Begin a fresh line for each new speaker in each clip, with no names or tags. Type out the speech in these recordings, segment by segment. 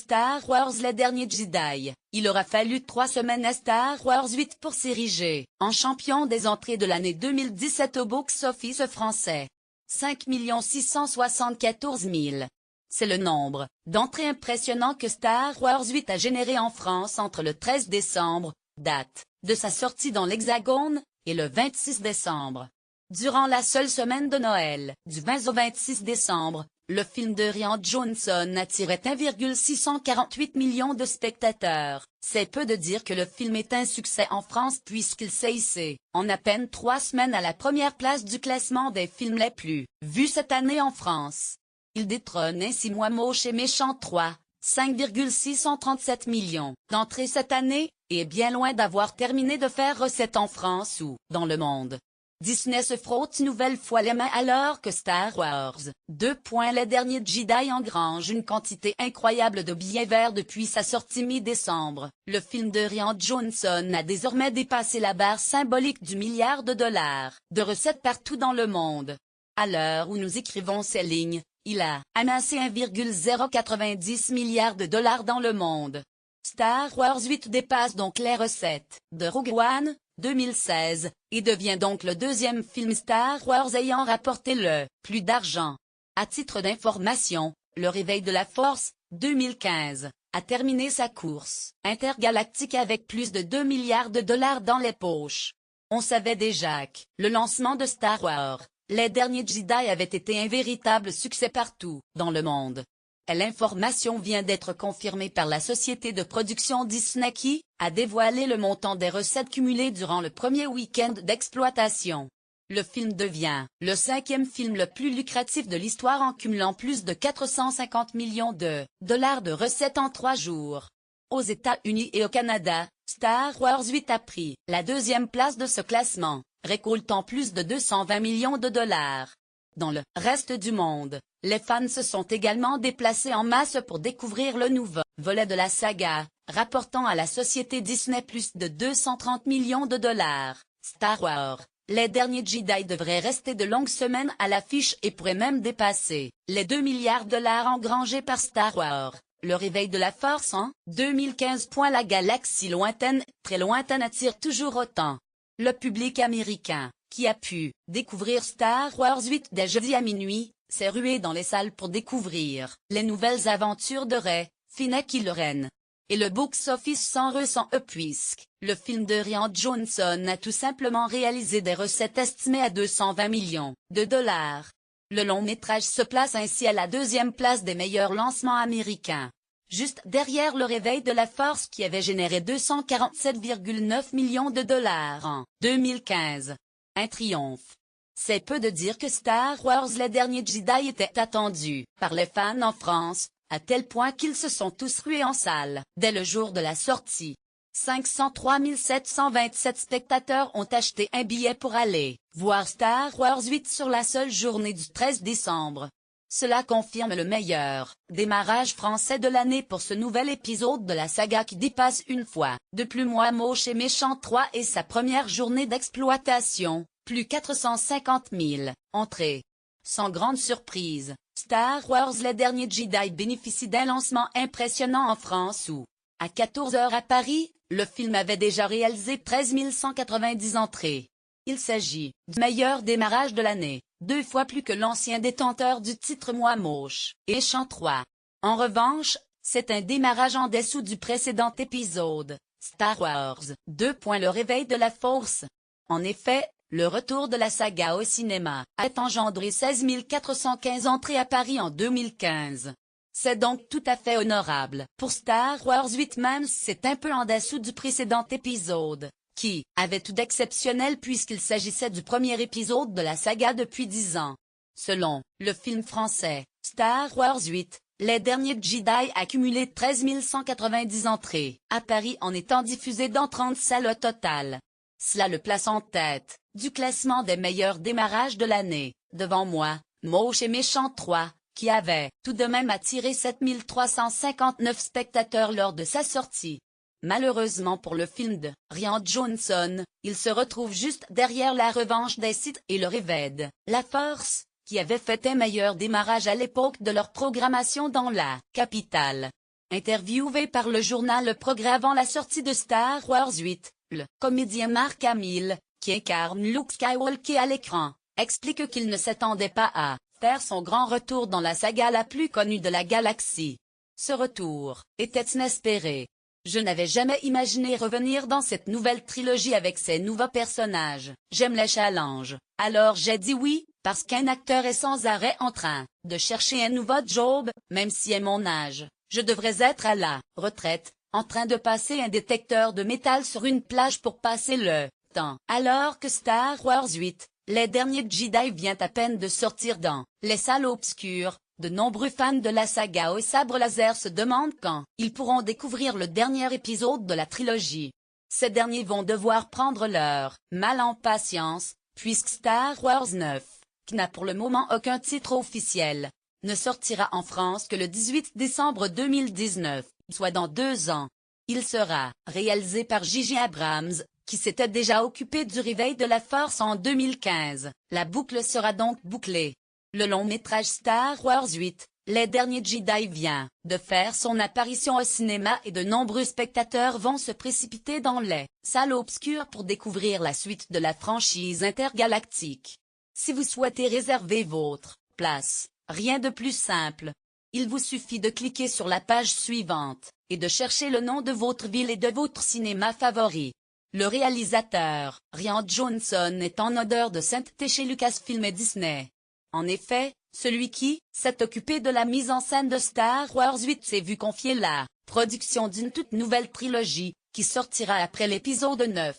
Star Wars Les Derniers Jedi, il aura fallu 3 semaines à Star Wars 8 pour s'ériger en champion des entrées de l'année 2017 au box-office français. 5 674 000. C'est le nombre d'entrées impressionnant que Star Wars 8 a généré en France entre le 13 décembre, date de sa sortie dans l'Hexagone, et le 26 décembre. Durant la seule semaine de Noël, du 20 au 26 décembre, le film de Rian Johnson attirait 1,648 millions de spectateurs. C'est peu de dire que le film est un succès en France puisqu'il s'est hissé, en à peine 3 semaines à la première place du classement des films les plus vus cette année en France. Il détrône ainsi Moi Moche et Méchant 3, 5,637 millions d'entrées cette année, et est bien loin d'avoir terminé de faire recette en France ou dans le monde. Disney se frotte une nouvelle fois les mains alors que Star Wars, Les Derniers Jedi engrange une quantité incroyable de billets verts depuis sa sortie mi-décembre. Le film de Rian Johnson a désormais dépassé la barre symbolique du milliard de dollars de recettes partout dans le monde. À l'heure où nous écrivons ces lignes, il a amassé 1,090 milliard de dollars dans le monde. Star Wars 8 dépasse donc les recettes de Rogue One, 2016, et devient donc le deuxième film Star Wars ayant rapporté le plus d'argent. À titre d'information, Le Réveil de la Force, 2015, a terminé sa course intergalactique avec plus de 2 milliards de dollars dans les poches. On savait déjà que le lancement de Star Wars, Les Derniers Jedi avait été un véritable succès partout dans le monde. L'information vient d'être confirmée par la société de production Disney qui a dévoilé le montant des recettes cumulées durant le premier week-end d'exploitation. Le film devient le 5e film le plus lucratif de l'histoire en cumulant plus de 450 millions de dollars de recettes en 3 jours. Aux États-Unis et au Canada, Star Wars 8 a pris la 2e place de ce classement, récoltant plus de 220 millions de dollars. Dans le reste du monde, les fans se sont également déplacés en masse pour découvrir le nouveau volet de la saga, rapportant à la société Disney plus de 230 millions de dollars. Star Wars, Les Derniers Jedi devrait rester de longues semaines à l'affiche et pourrait même dépasser les 2 milliards de dollars engrangés par Star Wars, Le Réveil de la Force en 2015. La galaxie lointaine, très lointaine attire toujours autant le public américain, qui a pu découvrir Star Wars 8 dès jeudi à minuit, s'est rué dans les salles pour découvrir les nouvelles aventures de Rey, Finn et Kylo Ren. Et le box-office s'en ressent puisque le film de Rian Johnson a tout simplement réalisé des recettes estimées à 220 millions de dollars. Le long-métrage se place ainsi à la 2e place des meilleurs lancements américains, juste derrière Le Réveil de la Force qui avait généré 247,9 millions de dollars en 2015. Un triomphe. C'est peu de dire que Star Wars Les Derniers Jedi était attendu par les fans en France, à tel point qu'ils se sont tous rués en salle dès le jour de la sortie. 503 727 spectateurs ont acheté un billet pour aller voir Star Wars 8 sur la seule journée du 13 décembre. Cela confirme le meilleur démarrage français de l'année pour ce nouvel épisode de la saga qui dépasse une fois de plus Moi Moche et Méchant 3 et sa première journée d'exploitation, plus 450 000 entrées. Sans grande surprise, Star Wars Les Derniers Jedi bénéficie d'un lancement impressionnant en France où, à 14 h à Paris, le film avait déjà réalisé 13 190 entrées. Il s'agit du meilleur démarrage de l'année, 2 fois plus que l'ancien détenteur du titre Moi Moche et Méchant 3. En revanche, c'est un démarrage en dessous du précédent épisode, Star Wars, Le Réveil de la Force. En effet, le retour de la saga au cinéma a engendré 16 415 entrées à Paris en 2015. C'est donc tout à fait honorable pour Star Wars 8 même si c'est un peu en dessous du précédent épisode, qui avait tout d'exceptionnel puisqu'il s'agissait du premier épisode de la saga depuis 10 ans. Selon le film français, Star Wars 8, Les Derniers Jedi a cumulé 13 190 entrées à Paris en étant diffusé dans 30 salles au total. Cela le place en tête du classement des meilleurs démarrages de l'année, devant Moi Moche et Méchant 3, qui avait tout de même attiré 7 359 spectateurs lors de sa sortie. Malheureusement pour le film de Rian Johnson, il se retrouve juste derrière La Revanche des Sith et Le Réveil de la Force, qui avaient fait un meilleur démarrage à l'époque de leur programmation dans la capitale. Interviewé par le journal Le Progrès avant la sortie de Star Wars 8, le comédien Mark Hamill, qui incarne Luke Skywalker à l'écran, explique qu'il ne s'attendait pas à faire son grand retour dans la saga la plus connue de la galaxie. Ce retour était inespéré. Je n'avais jamais imaginé revenir dans cette nouvelle trilogie avec ces nouveaux personnages. J'aime les challenges. Alors j'ai dit oui, parce qu'un acteur est sans arrêt en train de chercher un nouveau job, même si à mon âge, je devrais être à la retraite, en train de passer un détecteur de métal sur une plage pour passer le temps. Alors que Star Wars 8, les derniers Jedi vient à peine de sortir dans les salles obscures, de nombreux fans de la saga au sabre laser se demandent quand ils pourront découvrir le dernier épisode de la trilogie. Ces derniers vont devoir prendre leur mal en patience, puisque Star Wars 9, qui n'a pour le moment aucun titre officiel, ne sortira en France que le 18 décembre 2019, soit dans 2 ans. Il sera réalisé par J.J. Abrams, qui s'était déjà occupé du réveil de la Force en 2015. La boucle sera donc bouclée. Le long-métrage Star Wars 8, Les Derniers Jedi vient de faire son apparition au cinéma et de nombreux spectateurs vont se précipiter dans les salles obscures pour découvrir la suite de la franchise intergalactique. Si vous souhaitez réserver votre place, rien de plus simple. Il vous suffit de cliquer sur la page suivante et de chercher le nom de votre ville et de votre cinéma favori. Le réalisateur, Rian Johnson, est en odeur de sainteté chez Lucasfilm et Disney. En effet, celui qui s'est occupé de la mise en scène de Star Wars 8 s'est vu confier la production d'une toute nouvelle trilogie, qui sortira après l'épisode 9.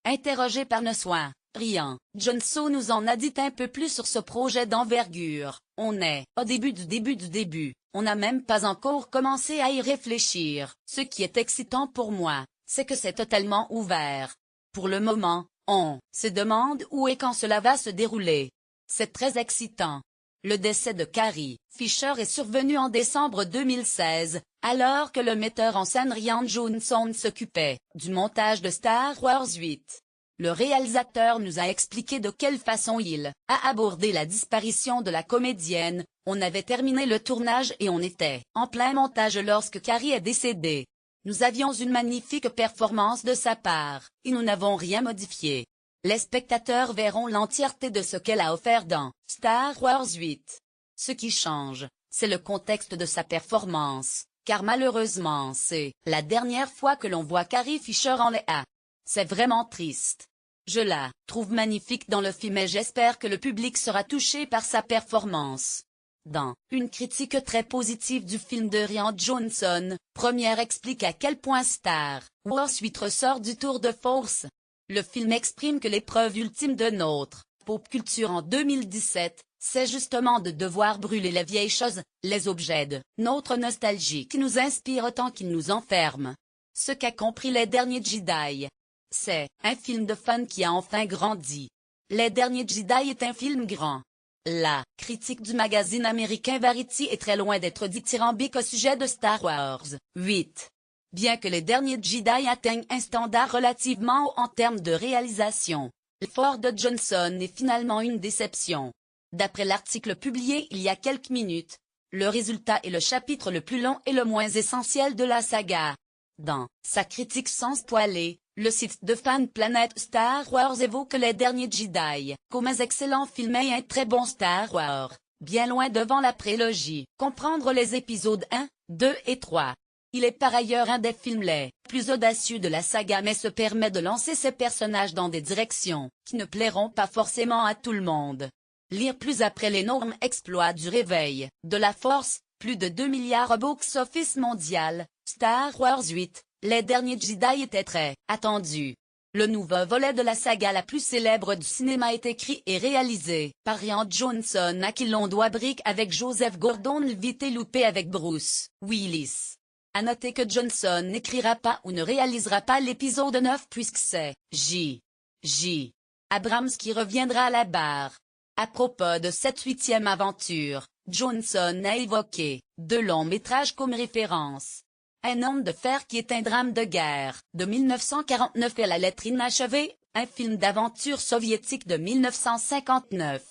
Interrogé par nos soins, Rian Johnson nous en a dit un peu plus sur ce projet d'envergure. On est au début du début. On n'a même pas encore commencé à y réfléchir. Ce qui est excitant pour moi, c'est que c'est totalement ouvert. Pour le moment, on se demande où et quand cela va se dérouler. C'est très excitant. Le décès de Carrie Fisher est survenu en décembre 2016, alors que le metteur en scène Rian Johnson s'occupait du montage de Star Wars 8. Le réalisateur nous a expliqué de quelle façon il a abordé la disparition de la comédienne. On avait terminé le tournage et on était en plein montage lorsque Carrie est décédée. Nous avions une magnifique performance de sa part, et nous n'avons rien modifié. Les spectateurs verront l'entièreté de ce qu'elle a offert dans Star Wars 8. Ce qui change, c'est le contexte de sa performance, car malheureusement c'est la dernière fois que l'on voit Carrie Fisher en Léa. C'est vraiment triste. Je la trouve magnifique dans le film et j'espère que le public sera touché par sa performance. Dans une critique très positive du film de Rian Johnson, Première explique à quel point Star Wars 8 ressort du tour de force. Le film exprime que l'épreuve ultime de notre pop culture en 2017, c'est justement de devoir brûler les vieilles choses, les objets de notre nostalgie qui nous inspirent autant qu'ils nous enferment. Ce qu'a compris Les Derniers Jedi. C'est un film de fans qui a enfin grandi. Les Derniers Jedi est un film grand. La critique du magazine américain Variety est très loin d'être dithyrambique au sujet de Star Wars 8. Bien que Les Derniers Jedi atteignent un standard relativement haut en termes de réalisation, l'effort de Johnson est finalement une déception. D'après l'article publié il y a quelques minutes, le résultat est le chapitre le plus long et le moins essentiel de la saga. Dans sa critique sans spoiler, le site de Fan Planet Star Wars évoque Les Derniers Jedi comme un excellent film et un très bon Star Wars, bien loin devant la prélogie. Comprendre les épisodes 1, 2 et 3. Il est par ailleurs un des films les plus audacieux de la saga mais se permet de lancer ses personnages dans des directions qui ne plairont pas forcément à tout le monde. Lire plus après l'énorme exploit du réveil de la Force, plus de 2 milliards au box-office mondial, Star Wars 8, Les Derniers Jedi était très attendu. Le nouveau volet de la saga la plus célèbre du cinéma est écrit et réalisé par Rian Johnson à qui l'on doit Brick avec Joseph Gordon-Levitt et Loupé avec Bruce Willis. À noter que Johnson n'écrira pas ou ne réalisera pas l'épisode 9 puisque c'est J.J. Abrams qui reviendra à la barre. À propos de cette 8e aventure, Johnson a évoqué deux longs métrages comme référence. Un homme de fer qui est un drame de guerre, de 1949 et La lettre inachevée, un film d'aventure soviétique de 1959.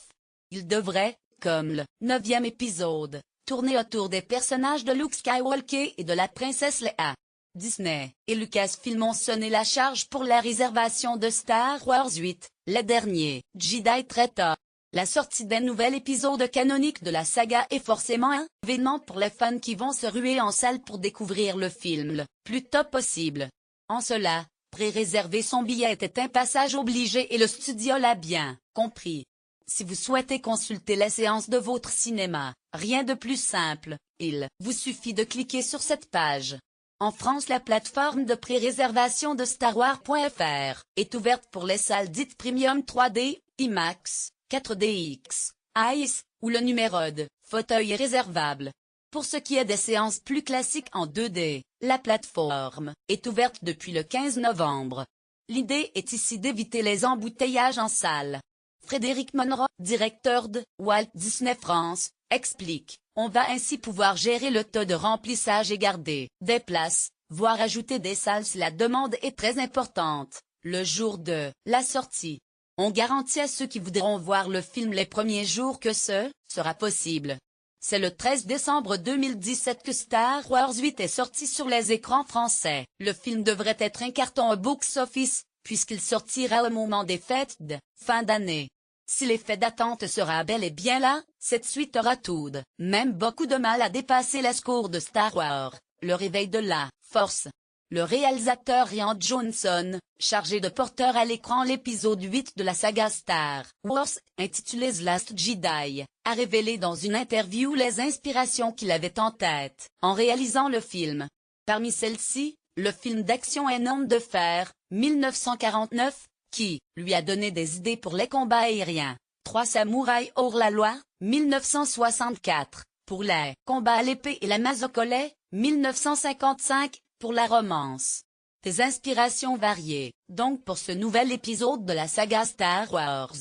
Il devrait, comme le 9e épisode, tourné autour des personnages de Luke Skywalker et de la princesse Leia. Disney et Lucasfilm ont sonné la charge pour la réservation de Star Wars 8, le dernier Jedi Traitor. La sortie d'un nouvel épisode canonique de la saga est forcément un événement pour les fans qui vont se ruer en salle pour découvrir le film le plus tôt possible. En cela, pré-réserver son billet était un passage obligé et le studio l'a bien compris. Si vous souhaitez consulter la séance de votre cinéma, rien de plus simple, il vous suffit de cliquer sur cette page. En France, la plateforme de pré-réservation de StarWars.fr est ouverte pour les salles dites Premium 3D, IMAX, 4DX, ICE, où le numéro de fauteuil est réservable. Pour ce qui est des séances plus classiques en 2D, la plateforme est ouverte depuis le 15 novembre. L'idée est ici d'éviter les embouteillages en salle. Frédéric Monroe, directeur de Walt Disney France, explique: on va ainsi pouvoir gérer le taux de remplissage et garder des places, voire ajouter des salles si la demande est très importante, le jour de la sortie. On garantit à ceux qui voudront voir le film les premiers jours que ce sera possible. C'est le 13 décembre 2017 que Star Wars 8 est sorti sur les écrans français. Le film devrait être un carton au box-office, puisqu'il sortira au moment des fêtes de fin d'année. Si l'effet d'attente sera bel et bien là, cette suite aura tout de même beaucoup de mal à dépasser la score de Star Wars, le réveil de la Force. Le réalisateur Rian Johnson, chargé de porter à l'écran l'épisode 8 de la saga Star Wars, intitulé The Last Jedi, a révélé dans une interview les inspirations qu'il avait en tête en réalisant le film. Parmi celles-ci, le film d'action Un homme de fer, 1949, qui lui a donné des idées pour les combats aériens. 3 samouraïs hors la loi, 1964, pour les combats à l'épée et la mazocolée, 1955, pour la romance. Des inspirations variées, donc pour ce nouvel épisode de la saga Star Wars.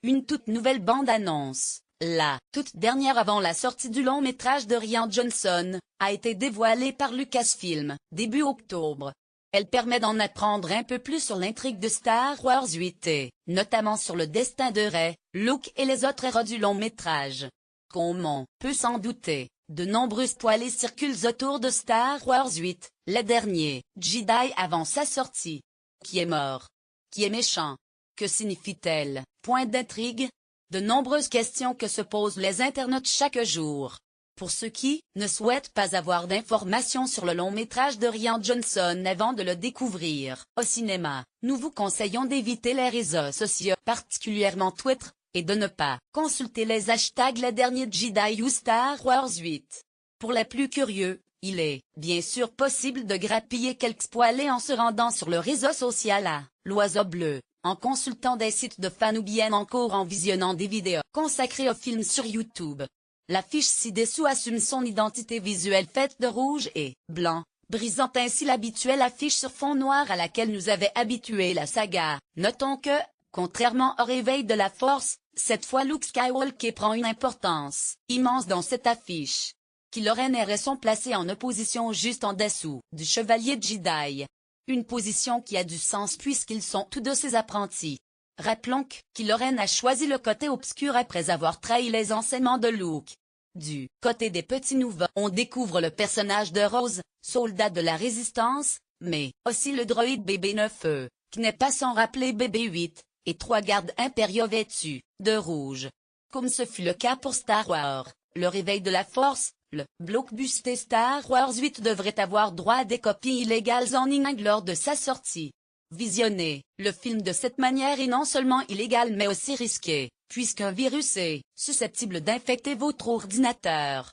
Une toute nouvelle bande-annonce, la toute dernière avant la sortie du long-métrage de Rian Johnson, a été dévoilée par Lucasfilm, début octobre. Elle permet d'en apprendre un peu plus sur l'intrigue de Star Wars 8 et, notamment sur le destin de Rey, Luke et les autres héros du long-métrage. Comme on peut s'en douter, de nombreux spoilers circulent autour de Star Wars 8, le dernier Jedi avant sa sortie. Qui est mort? Qui est méchant? Que signifie-t-elle? Point d'intrigue? De nombreuses questions que se posent les internautes chaque jour. Pour ceux qui ne souhaitent pas avoir d'informations sur le long-métrage de Rian Johnson avant de le découvrir au cinéma, nous vous conseillons d'éviter les réseaux sociaux, particulièrement Twitter, et de ne pas consulter les hashtags Le Dernier Jedi ou Star Wars 8. Pour les plus curieux, il est, bien sûr, possible de grappiller quelques spoilers en se rendant sur le réseau social à l'Oiseau Bleu, en consultant des sites de fans ou bien encore en visionnant des vidéos consacrées au film sur YouTube. L'affiche ci-dessous assume son identité visuelle faite de rouge et blanc, brisant ainsi l'habituelle affiche sur fond noir à laquelle nous avait habitué la saga. Notons que, contrairement au réveil de la Force, cette fois Luke Skywalker prend une importance immense dans cette affiche. Kylo Ren et Rey sont placés en opposition juste en dessous du chevalier Jedi. Une position qui a du sens puisqu'ils sont tous deux ses apprentis. Rappelons que Kylo Ren a choisi le côté obscur après avoir trahi les enseignements de Luke. Du côté des petits nouveaux, on découvre le personnage de Rose, soldat de la résistance, mais aussi le droïde BB-9E, qui n'est pas sans rappeler BB-8, et 3 gardes impériaux vêtus de rouge. Comme ce fut le cas pour Star Wars, le réveil de la Force, le blockbuster Star Wars 8 devrait avoir droit à des copies illégales en ligne lors de sa sortie. Visionner le film de cette manière est non seulement illégal mais aussi risqué, puisqu'un virus est susceptible d'infecter votre ordinateur.